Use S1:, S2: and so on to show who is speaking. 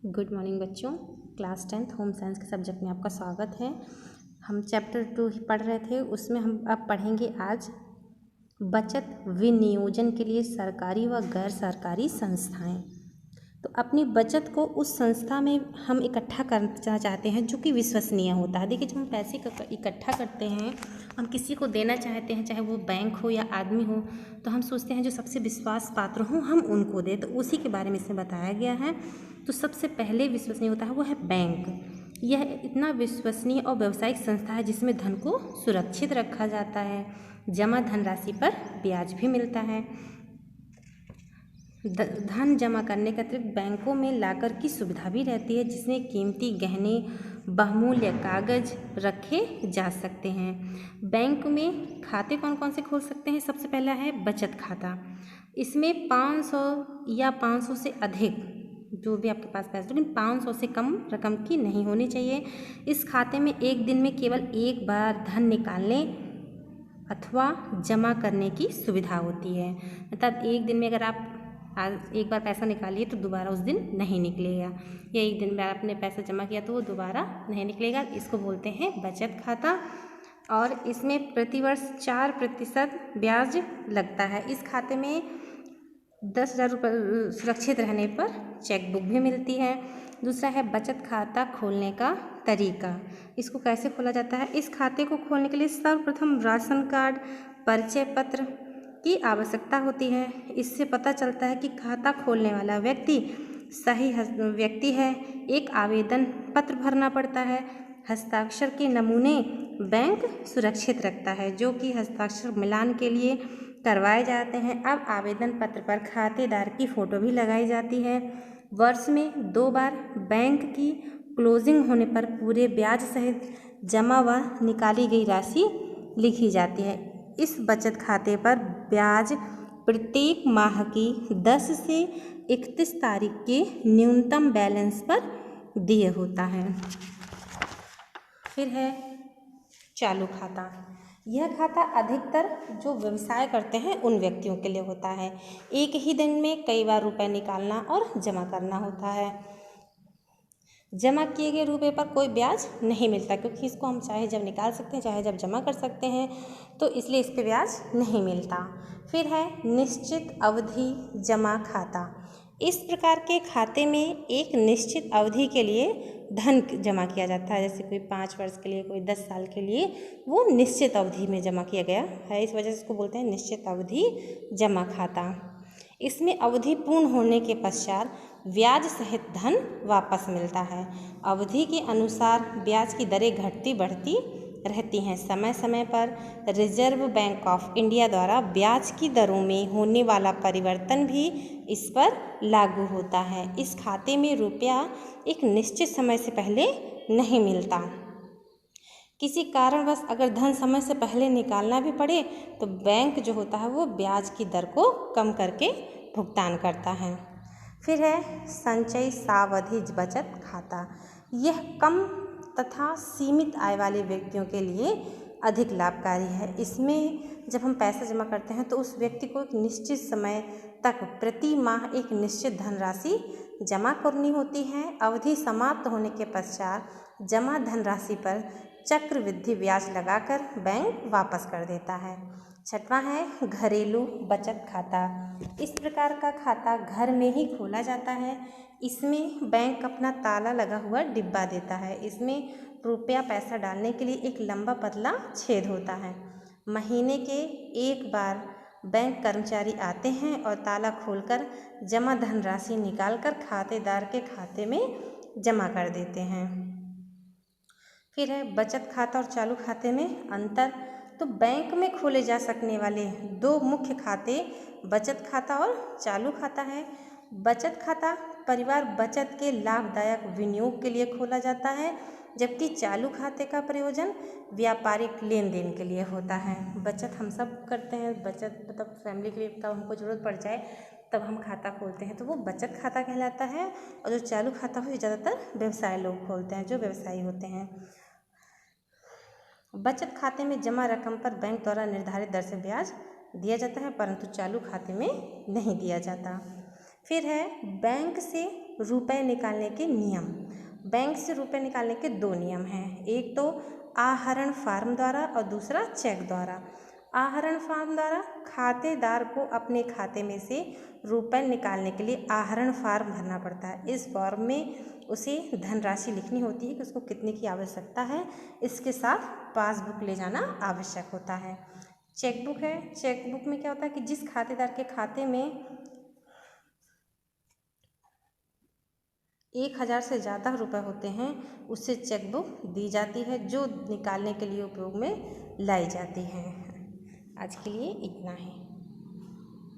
S1: Good morning बच्चों। Class 10th home science के subject में आपका स्वागत है। हम चैप्टर 2 ही पढ़ रहे थे, उसमें हम अब पढ़ेंगे आज बचत विनियोजन के लिए सरकारी व गैर सरकारी संस्थाएं। तो अपनी बचत को उस संस्था में हम इकट्ठा करना चाहते हैं जो कि विश्वसनीय होता है। देखिए, जब हम पैसे इकट्ठा करते हैं, हम किसी को देना चाहते हैं, चाहे वो बैंक हो या आदमी हो, तो हम सोचते हैं जो सबसे विश्वास पात्र हो हम उनको दें। तो उसी के बारे में इसमें बताया गया है। तो सबसे पहले विश्वसनीय होता है वो है बैंक। यह इतना विश्वसनीय और व्यावसायिक संस्था है जिसमें धन को सुरक्षित रखा जाता है, जमा धनराशि पर ब्याज भी मिलता है। धन जमा करने के अतिरिक्त बैंकों में लाकर की सुविधा भी रहती है, जिसमें कीमती गहने, बहुमूल्य कागज रखे जा सकते हैं। बैंक में खाते कौन कौन से खोल सकते हैं? सबसे पहला है बचत खाता। इसमें 500 या 500 से अधिक, जो भी आपके पास पैसे, लेकिन 500 से कम रकम की नहीं होनी चाहिए। इस खाते में एक दिन में केवल एक बार धन निकालने अथवा जमा करने की सुविधा होती है। मतलब एक दिन में अगर आप आज एक बार पैसा निकालिए तो दोबारा उस दिन नहीं निकलेगा, या एक दिन में आपने पैसा जमा किया तो वो दोबारा नहीं निकलेगा। इसको बोलते हैं बचत खाता। और इसमें प्रतिवर्ष 4% ब्याज लगता है। इस खाते में 10,000 रुपये सुरक्षित रहने पर चेक बुक भी मिलती है। दूसरा है बचत खाता खोलने का तरीका। इसको कैसे खोला जाता है? इस खाते को खोलने के लिए सर्वप्रथम राशन कार्ड, परिचय पत्र की आवश्यकता होती है। इससे पता चलता है कि खाता खोलने वाला व्यक्ति सही व्यक्ति है। एक आवेदन पत्र भरना पड़ता है। हस्ताक्षर के नमूने बैंक सुरक्षित रखता है, जो कि हस्ताक्षर मिलान के लिए करवाए जाते हैं। अब आवेदन पत्र पर खातेदार की फ़ोटो भी लगाई जाती है। वर्ष में 2 बार बैंक की क्लोजिंग होने पर पूरे ब्याज सहित जमा व निकाली गई राशि लिखी जाती है। इस बचत खाते पर ब्याज प्रत्येक माह की 10 से 31 तारीख के न्यूनतम बैलेंस पर दिए होता है। फिर है चालू खाता। यह खाता अधिकतर जो व्यवसाय करते हैं उन व्यक्तियों के लिए होता है। एक ही दिन में कई बार रुपए निकालना और जमा करना होता है। जमा किए गए रुपए पर कोई ब्याज नहीं मिलता, क्योंकि इसको हम चाहे जब निकाल सकते हैं, चाहे जब जमा कर सकते हैं, तो इसलिए इस पर ब्याज नहीं मिलता। फिर है निश्चित अवधि जमा खाता। इस प्रकार के खाते में एक निश्चित अवधि के लिए धन जमा किया जाता है। जैसे कोई 5 वर्ष के लिए, कोई 10 साल के लिए, वो निश्चित अवधि में जमा किया गया है, इस वजह से इसको बोलते हैं निश्चित अवधि जमा खाता। इसमें अवधि पूर्ण होने के पश्चात ब्याज सहित धन वापस मिलता है। अवधि के अनुसार ब्याज की दरें घटती बढ़ती रहती हैं। समय समय पर रिजर्व बैंक ऑफ इंडिया द्वारा ब्याज की दरों में होने वाला परिवर्तन भी इस पर लागू होता है। इस खाते में रुपया एक निश्चित समय से पहले नहीं मिलता। किसी कारणवश अगर धन समय से पहले निकालना भी पड़े तो बैंक जो होता है वो ब्याज की दर को कम करके भुगतान करता है। फिर है संचयी सावधि बचत खाता। यह कम तथा सीमित आय वाले व्यक्तियों के लिए अधिक लाभकारी है। इसमें जब हम पैसा जमा करते हैं तो उस व्यक्ति को एक निश्चित समय तक प्रति माह एक निश्चित धनराशि जमा करनी होती है। अवधि समाप्त होने के पश्चात जमा धनराशि पर चक्रवृद्धि ब्याज लगाकर बैंक वापस कर देता है। छठवां है घरेलू बचत खाता। इस प्रकार का खाता घर में ही खोला जाता है। इसमें बैंक अपना ताला लगा हुआ डिब्बा देता है। इसमें रुपया पैसा डालने के लिए एक लंबा पतला छेद होता है। महीने के एक बार बैंक कर्मचारी आते हैं और ताला खोलकर जमा धनराशि निकालकर खातेदार के खाते में जमा कर देते हैं। फिर है बचत खाता और चालू खाते में अंतर। तो बैंक में खोले जा सकने वाले 2 मुख्य खाते बचत खाता और चालू खाता है। बचत खाता परिवार बचत के लाभदायक विनियोग के लिए खोला जाता है, जबकि चालू खाते का प्रयोजन व्यापारिक लेन देन के लिए होता है। बचत हम सब करते हैं, बचत मतलब फैमिली के लिए, तब हमको ज़रूरत पड़ जाए तब हम खाता खोलते हैं, तो वो बचत खाता कहलाता है। और जो चालू खाता हो, ज़्यादातर व्यवसाय लोग खोलते हैं जो व्यवसायी होते हैं। बचत खाते में जमा रकम पर बैंक द्वारा निर्धारित दर से ब्याज दिया जाता है, परंतु चालू खाते में नहीं दिया जाता। फिर है बैंक से रुपए निकालने के नियम। बैंक से रुपए निकालने के दो नियम हैं, एक तो आहरण फार्म द्वारा और दूसरा चेक द्वारा। आहरण फार्म द्वारा खातेदार को अपने खाते में से रुपए निकालने के लिए आहरण फार्म भरना पड़ता है। इस फॉर्म में उसे धनराशि लिखनी होती है कि उसको कितने की आवश्यकता है, इसके साथ पासबुक ले जाना आवश्यक होता है। चेकबुक है, चेकबुक में क्या होता है कि जिस खातेदार के खाते में 1000 से ज़्यादा रुपए होते हैं उससे चेकबुक दी जाती है, जो निकालने के लिए उपयोग में लाई जाती है। आज के लिए इतना है।